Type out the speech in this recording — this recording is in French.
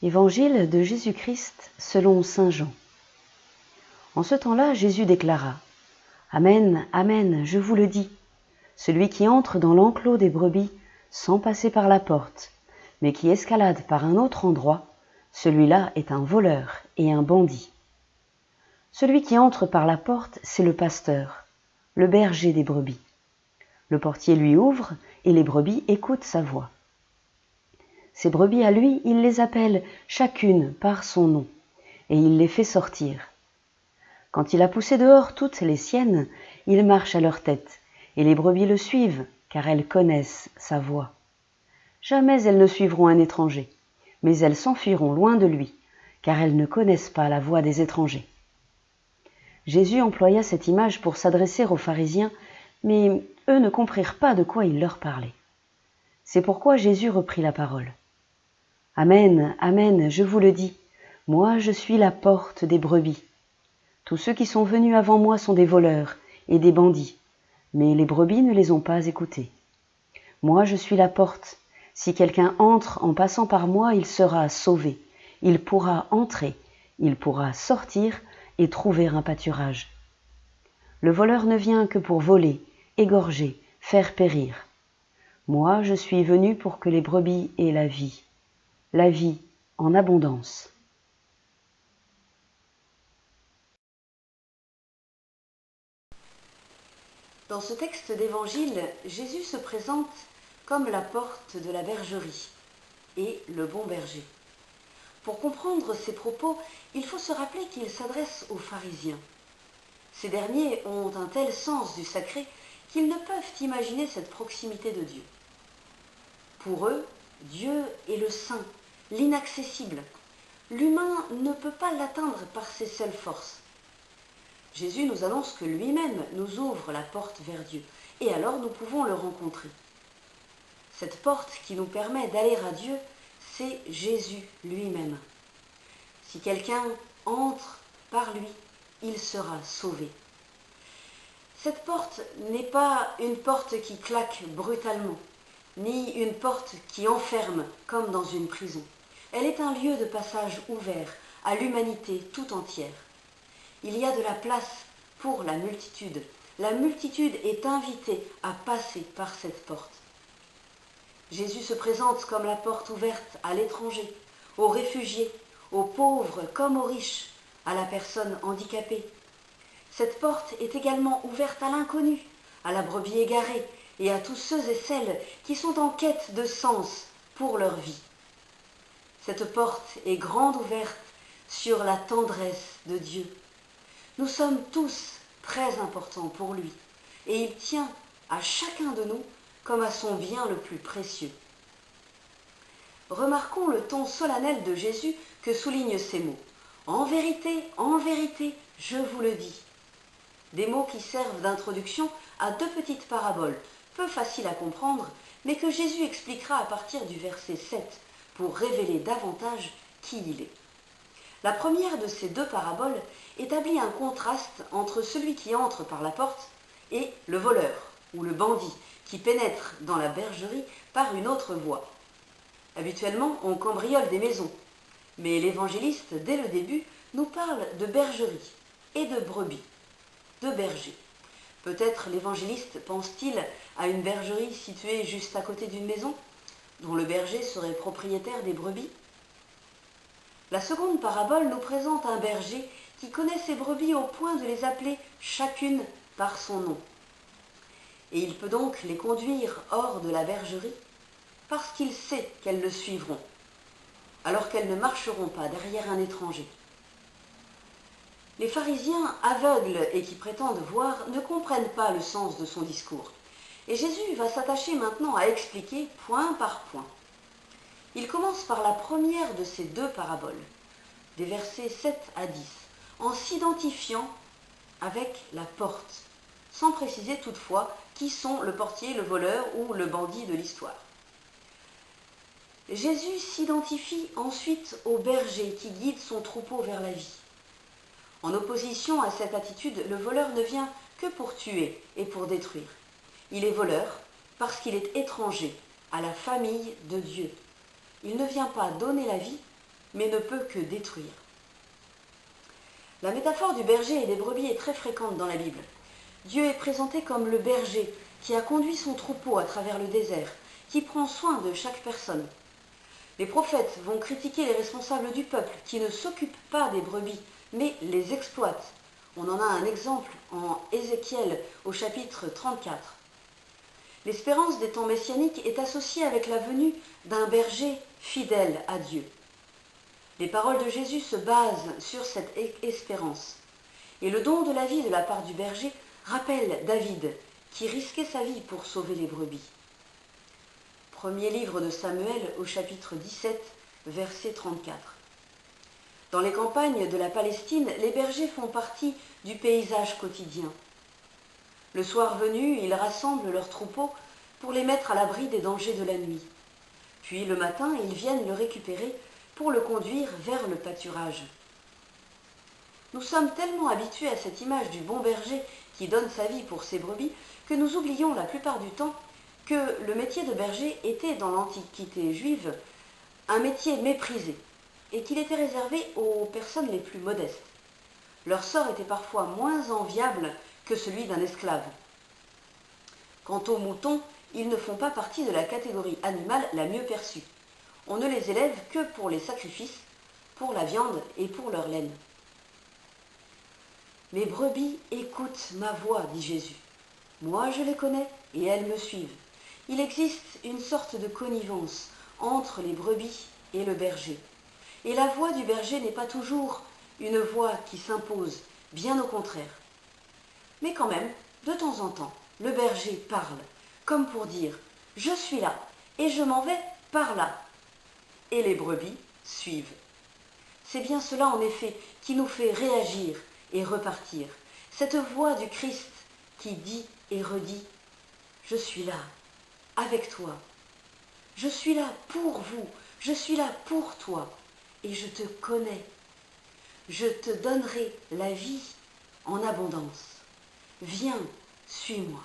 Évangile de Jésus-Christ selon saint Jean. En ce temps-là, Jésus déclara : Amen, Amen, je vous le dis, celui qui entre dans l'enclos des brebis sans passer par la porte, mais qui escalade par un autre endroit, celui-là est un voleur et un bandit. Celui qui entre par la porte, c'est le pasteur, le berger des brebis. Le portier lui ouvre et les brebis écoutent sa voix. Ces brebis à lui, il les appelle chacune par son nom, et il les fait sortir. Quand il a poussé dehors toutes les siennes, il marche à leur tête, et les brebis le suivent, car elles connaissent sa voix. Jamais elles ne suivront un étranger, mais elles s'enfuiront loin de lui, car elles ne connaissent pas la voix des étrangers. Jésus employa cette image pour s'adresser aux pharisiens, mais eux ne comprirent pas de quoi il leur parlait. C'est pourquoi Jésus reprit la parole. Amen, Amen, je vous le dis, moi je suis la porte des brebis. Tous ceux qui sont venus avant moi sont des voleurs et des bandits, mais les brebis ne les ont pas écoutés. Moi je suis la porte, si quelqu'un entre en passant par moi, il sera sauvé, il pourra entrer, il pourra sortir et trouver un pâturage. Le voleur ne vient que pour voler, égorger, faire périr. Moi je suis venu pour que les brebis aient la vie en abondance. Dans ce texte d'évangile, Jésus se présente comme la porte de la bergerie et le bon berger. Pour comprendre ses propos, il faut se rappeler qu'il s'adresse aux pharisiens. Ces derniers ont un tel sens du sacré qu'ils ne peuvent imaginer cette proximité de Dieu. Pour eux, Dieu est le saint, l'inaccessible. L'humain ne peut pas l'atteindre par ses seules forces. Jésus nous annonce que lui-même nous ouvre la porte vers Dieu, et alors nous pouvons le rencontrer. Cette porte qui nous permet d'aller à Dieu, c'est Jésus lui-même. Si quelqu'un entre par lui, il sera sauvé. Cette porte n'est pas une porte qui claque brutalement, ni une porte qui enferme comme dans une prison. Elle est un lieu de passage ouvert à l'humanité tout entière. Il y a de la place pour la multitude. La multitude est invitée à passer par cette porte. Jésus se présente comme la porte ouverte à l'étranger, aux réfugiés, aux pauvres comme aux riches, à la personne handicapée. Cette porte est également ouverte à l'inconnu, à la brebis égarée et à tous ceux et celles qui sont en quête de sens pour leur vie. Cette porte est grande ouverte sur la tendresse de Dieu. Nous sommes tous très importants pour lui et il tient à chacun de nous comme à son bien le plus précieux. Remarquons le ton solennel de Jésus que soulignent ces mots. En vérité, je vous le dis. Des mots qui servent d'introduction à deux petites paraboles, peu faciles à comprendre, mais que Jésus expliquera à partir du verset 7 pour révéler davantage qui il est. La première de ces deux paraboles établit un contraste entre celui qui entre par la porte et le voleur ou le bandit qui pénètre dans la bergerie par une autre voie. Habituellement, on cambriole des maisons, mais l'évangéliste, dès le début, nous parle de bergerie et de brebis, de berger. Peut-être l'évangéliste pense-t-il à une bergerie située juste à côté d'une maison, dont le berger serait propriétaire des brebis. La seconde parabole nous présente un berger qui connaît ses brebis au point de les appeler chacune par son nom. Et il peut donc les conduire hors de la bergerie parce qu'il sait qu'elles le suivront, alors qu'elles ne marcheront pas derrière un étranger. Les pharisiens aveugles et qui prétendent voir ne comprennent pas le sens de son discours. Et Jésus va s'attacher maintenant à expliquer point par point. Il commence par la première de ces deux paraboles, des versets 7 à 10, en s'identifiant avec la porte, sans préciser toutefois qui sont le portier, le voleur ou le bandit de l'histoire. Jésus s'identifie ensuite au berger qui guide son troupeau vers la vie. En opposition à cette attitude, le voleur ne vient que pour tuer et pour détruire. Il est voleur parce qu'il est étranger à la famille de Dieu. Il ne vient pas donner la vie, mais ne peut que détruire. La métaphore du berger et des brebis est très fréquente dans la Bible. Dieu est présenté comme le berger qui a conduit son troupeau à travers le désert, qui prend soin de chaque personne. Les prophètes vont critiquer les responsables du peuple qui ne s'occupent pas des brebis, mais les exploitent. On en a un exemple en Ézéchiel au chapitre 34. L'espérance des temps messianiques est associée avec la venue d'un berger fidèle à Dieu. Les paroles de Jésus se basent sur cette espérance. Et le don de la vie de la part du berger rappelle David, qui risquait sa vie pour sauver les brebis. Premier livre de Samuel au chapitre 17, verset 34. Dans les campagnes de la Palestine, les bergers font partie du paysage quotidien. Le soir venu, ils rassemblent leurs troupeaux pour les mettre à l'abri des dangers de la nuit. Puis le matin, ils viennent le récupérer pour le conduire vers le pâturage. Nous sommes tellement habitués à cette image du bon berger qui donne sa vie pour ses brebis que nous oublions la plupart du temps que le métier de berger était dans l'Antiquité juive un métier méprisé et qu'il était réservé aux personnes les plus modestes. Leur sort était parfois moins enviable que celui d'un esclave. Quant aux moutons, ils ne font pas partie de la catégorie animale la mieux perçue. On ne les élève que pour les sacrifices, pour la viande et pour leur laine. Mes brebis écoutent ma voix, dit Jésus. Moi je les connais et elles me suivent. Il existe une sorte de connivence entre les brebis et le berger. Et la voix du berger n'est pas toujours une voix qui s'impose, bien au contraire. Mais quand même, de temps en temps, le berger parle, comme pour dire « Je suis là et je m'en vais par là ». Et les brebis suivent. C'est bien cela en effet qui nous fait réagir et repartir. Cette voix du Christ qui dit et redit « Je suis là, avec toi. Je suis là pour vous, je suis là pour toi et je te connais. Je te donnerai la vie en abondance. Viens, suis-moi. »